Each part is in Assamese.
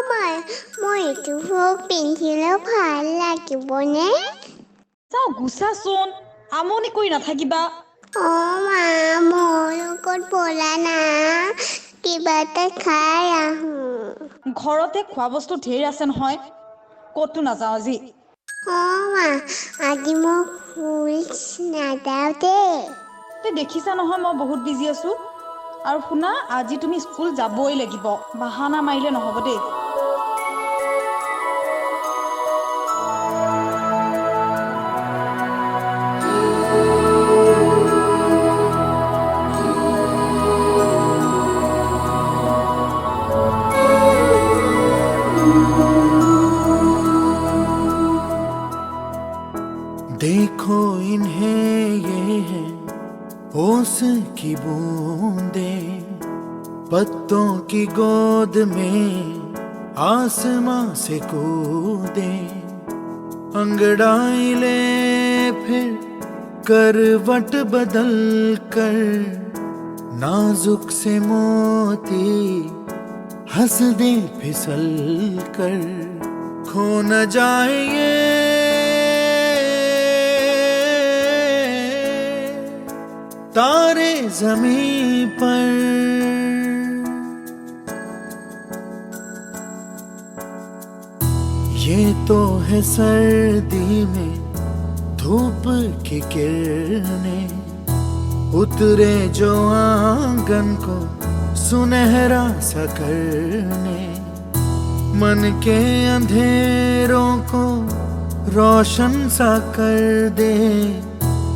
মাই মই এইটো ফ্ৰক পিন্ধিলেও ভাল লাগিবনে? চাও গুচাচোন আমনি কৰি নাথাকিবা মা মোৰ লগত ব'লা না কিবা এটা খাই আহোঁ। ঘৰতে খোৱা বস্তু ঢেৰ আছে নহয় ক'তো নাযাওঁ আজি মা আজি মই ফুল নাযাওঁ দেই। তই দেখিছা নহয় মই বহুত বিজি আছো আৰু শুনা আজি তুমি স্কুল যাবই লাগিব বাহানা মাৰিলে নহ'ব দেই देखो इन्हें ये है ओस की बूंदे पत्तों की गोद में आसमां से कूदे अंगड़ाई ले फिर करवट बदल कर नाजुक से मोती हंस दे फिसल कर खो न जाए ये तारे ज़मीं पर ये तो है सर्दी में धूप की किरणें उतरे जो आंगन को सुनहरा सा करने मन के अंधेरों को रोशन सा कर दे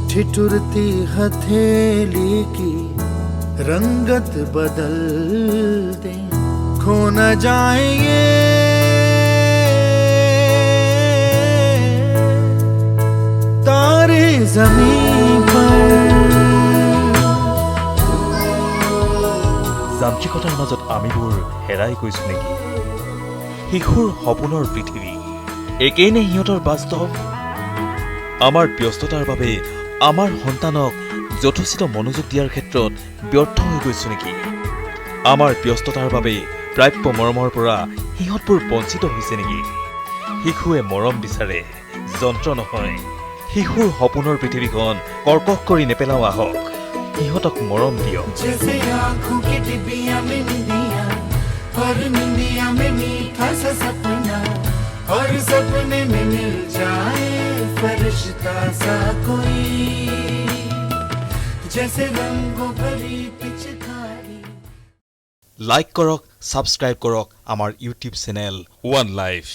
ठिठुरती हथेली की रंगत बदल दे खो न जाए ये तारे ज़मीं पर যান্ত্ৰিকতাৰ মাজত আমিবোৰ হেৰাই গৈছো নেকি শিশুৰ সপোনৰ পৃথিৱী একেই নে সিহঁতৰ বাস্তৱ আমাৰ ব্যস্ততাৰ বাবে আমাৰ সন্তানক যথোচিত মনোযোগ দিয়াৰ ক্ষেত্ৰত ব্যৰ্থ হৈ গৈছো নেকি আমাৰ ব্যস্ততাৰ বাবে প্ৰাপ্য মৰমৰ পৰা সিহঁতবোৰ বঞ্চিত হৈছে নেকি শিশুৱে মৰম বিচাৰে যন্ত্ৰ নহয় শিশুৰ সপোনৰ পৃথিৱীখন কৰ্কশ কৰি নেপেলাও আহক সিহঁতক মৰম দিয়ক हर निंदिया में मीठा सा सपना और सपने में मिल जाए फरिश्ता सा कोई जैसे रंगों भरी पिचकारी লাইক কৰক সাবস্ক্ৰাইব কৰক আমাৰ ইউটিউব চেনেল ওৱান লাইফ